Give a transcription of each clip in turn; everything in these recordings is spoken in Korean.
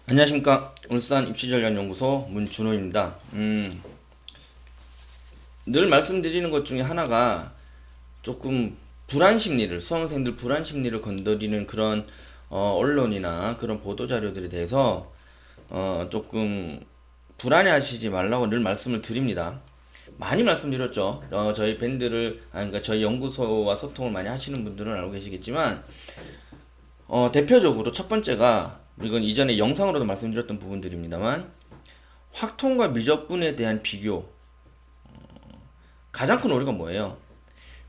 안녕하십니까. 울산 입시전략연구소 문준호입니다. 늘 말씀드리는 것 중에 하나가 조금 수험생들 불안 심리를 건드리는 그런 언론이나 그런 보도자료들에 대해서 조금 불안해 하시지 말라고 늘 말씀을 드립니다. 많이 말씀드렸죠. 그러니까 저희 연구소와 소통을 많이 하시는 분들은 알고 계시겠지만, 대표적으로 첫 번째가, 이건 이전에 영상으로도 말씀드렸던 부분들입니다만, 확통과 미적분에 대한 비교. 가장 큰 오류가 뭐예요?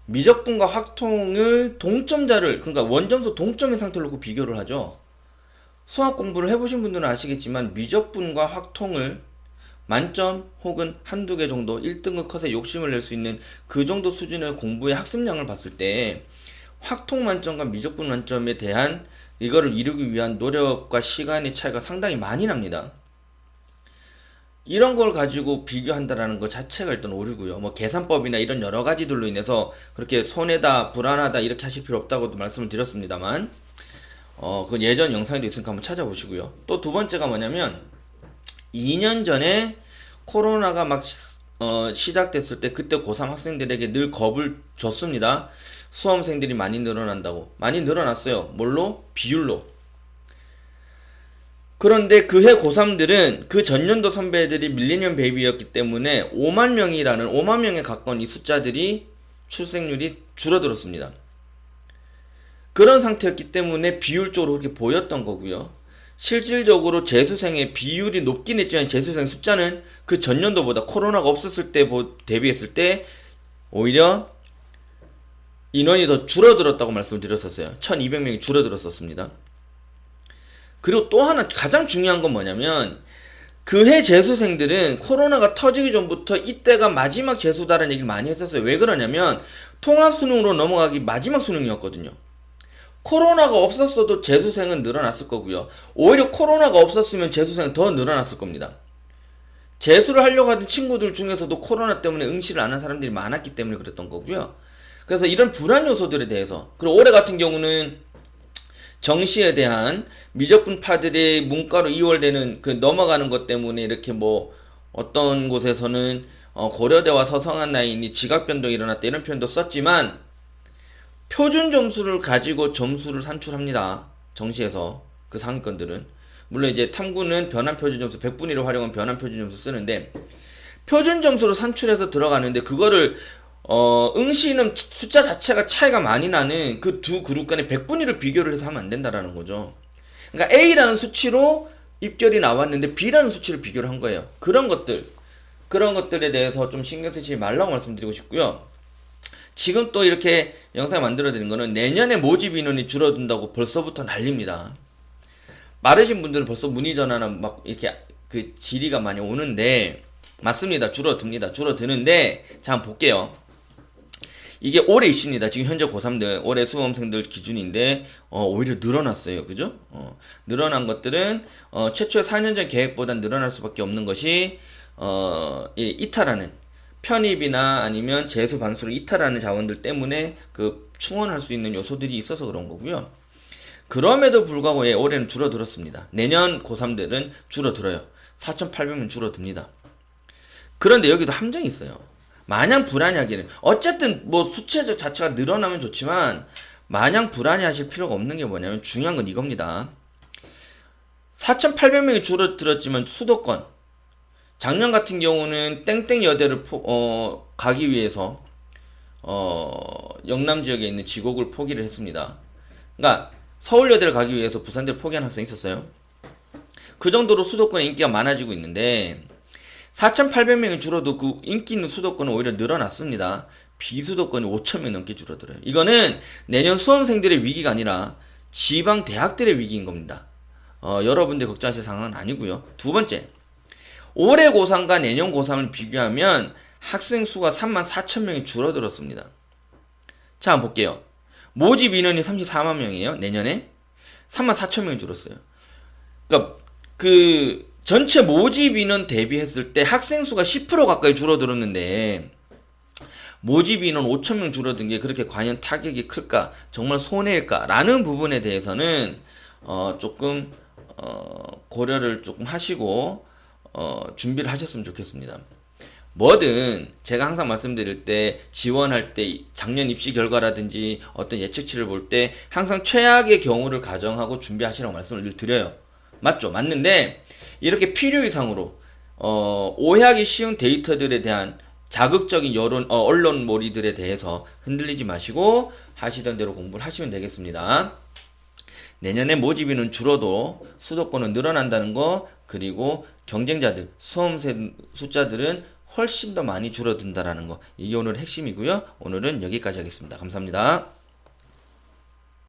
미적분과 확통을 그러니까 원점수 동점의 상태로 놓고 비교를 하죠. 수학 공부를 해보신 분들은 아시겠지만, 미적분과 확통을 만점 혹은 한두 개 정도 1등급 컷에 욕심을 낼 수 있는 그 정도 수준의 공부의 학습량을 봤을 때, 확통 만점과 미적분 만점에 대한 이거를 이루기 위한 노력과 시간의 차이가 상당히 많이 납니다. 이런 걸 가지고 비교한다라는 것 자체가 일단 오류고요. 뭐 계산법이나 이런 여러 가지들로 인해서 그렇게 손해다, 불안하다 이렇게 하실 필요 없다고도 말씀을 드렸습니다만, 그건 예전 영상에도 있으니까 한번 찾아보시고요. 또 두 번째가 뭐냐면, 2년 전에 코로나가 막 시작됐을 때 그때 고3 학생들에게 늘 겁을 줬습니다. 수험생들이 많이 늘어난다고. 많이 늘어났어요. 뭘로? 비율로. 그런데 그해 고3들은 그 전년도 선배들이 밀레니엄 베이비였기 때문에 5만 명에 가까운 이 숫자들이 출생률이 줄어들었습니다. 그런 상태였기 때문에 비율적으로 그렇게 보였던 거고요. 실질적으로 재수생의 비율이 높긴 했지만 재수생 숫자는 그 전년도보다 코로나가 없었을 때 대비했을 때 오히려 인원이 더 줄어들었다고 말씀을 드렸었어요. 1200명이 줄어들었었습니다. 그리고 또 하나 가장 중요한 건 뭐냐면, 그해 재수생들은 코로나가 터지기 전부터 이때가 마지막 재수다라는 얘기를 많이 했었어요. 왜 그러냐면 통합수능으로 넘어가기 마지막 수능이었거든요. 코로나가 없었어도 재수생은 늘어났을 거고요. 오히려 코로나가 없었으면 재수생은 더 늘어났을 겁니다. 재수를 하려고 하던 친구들 중에서도 코로나 때문에 응시를 안 한 사람들이 많았기 때문에 그랬던 거고요. 그래서 이런 불안 요소들에 대해서, 그리고 올해 같은 경우는 정시에 대한 미적분파들의 문과로 이월되는 그 넘어가는 것 때문에 이렇게 뭐 어떤 곳에서는 고려대와 서성한 라인이 지각 변동이 일어났다 이런 표현도 썼지만, 표준 점수를 가지고 점수를 산출합니다. 정시에서 그 상위권들은. 물론 이제 탐구는 변환 표준 점수 100분의 1을 활용한 변환 표준 점수 쓰는데, 표준 점수로 산출해서 들어가는데 그거를 응시는 숫자 자체가 차이가 많이 나는 그 두 그룹 간의 100분의 1을 비교를 해서 하면 안 된다라는 거죠. 그러니까 A라는 수치로 입결이 나왔는데 B라는 수치를 비교를 한 거예요. 그런 것들에 대해서 좀 신경 쓰지 말라고 말씀드리고 싶고요. 지금 또 이렇게 영상을 만들어 드린 거는 내년에 모집 인원이 줄어든다고 벌써부터 난립니다. 마르신 분들은 벌써 문의 전화나 막 이렇게 그 질의가 많이 오는데, 맞습니다. 줄어드는데, 자, 한번 볼게요. 이게 올해 입시입니다. 지금 현재 고3들, 올해 수험생들 기준인데, 오히려 늘어났어요. 그죠? 늘어난 것들은, 최초의 4년 전 계획보다 늘어날 수밖에 없는 것이, 이탈하는, 편입이나 아니면 재수 반수를 이탈하는 자원들 때문에 그 충원할 수 있는 요소들이 있어서 그런 거고요. 그럼에도 불구하고 올해는 줄어들었습니다. 내년 고3들은 줄어들어요. 4,800명 줄어듭니다. 그런데 여기도 함정이 있어요. 마냥 불안해하기는, 어쨌든 뭐 수치 자체가 늘어나면 좋지만 마냥 불안해하실 필요가 없는 게 뭐냐면, 중요한 건 이겁니다. 4,800명이 줄어들었지만 수도권, 작년 같은 경우는 땡땡 여대를 가기 위해서 영남 지역에 있는 지곡을 포기를 했습니다. 그러니까 서울여대를 가기 위해서 부산대를 포기한 학생이 있었어요. 그 정도로 수도권에 인기가 많아지고 있는데, 4,800명이 줄어도 그 인기 있는 수도권은 오히려 늘어났습니다. 비수도권이 5,000명 넘게 줄어들어요. 이거는 내년 수험생들의 위기가 아니라 지방 대학들의 위기인 겁니다. 여러분들 걱정하실 상황은 아니고요. 두 번째, 올해 고3과 내년 고3을 비교하면 학생 수가 34,000명이 줄어들었습니다. 자, 한번 볼게요. 모집 인원이 34만 명이에요. 내년에 34,000명이 줄었어요. 그러니까 그 전체 모집 인원 대비했을 때 학생 수가 10% 가까이 줄어들었는데, 모집 인원 5,000명 줄어든 게 그렇게 과연 타격이 클까? 정말 손해일까? 라는 부분에 대해서는 조금 고려를 조금 하시고 준비를 하셨으면 좋겠습니다. 뭐든 제가 항상 말씀드릴 때 지원할 때 작년 입시 결과라든지 어떤 예측치를 볼 때 항상 최악의 경우를 가정하고 준비하시라고 말씀을 늘 드려요. 맞죠? 맞는데 이렇게 필요 이상으로 오해하기 쉬운 데이터들에 대한 자극적인 언론몰이들에 대해서 흔들리지 마시고 하시던 대로 공부를 하시면 되겠습니다. 내년에 모집인은 줄어도 수도권은 늘어난다는 거, 그리고 경쟁자들, 수험생 숫자들은 훨씬 더 많이 줄어든다라는 거, 이게 오늘 핵심이고요. 오늘은 여기까지 하겠습니다. 감사합니다.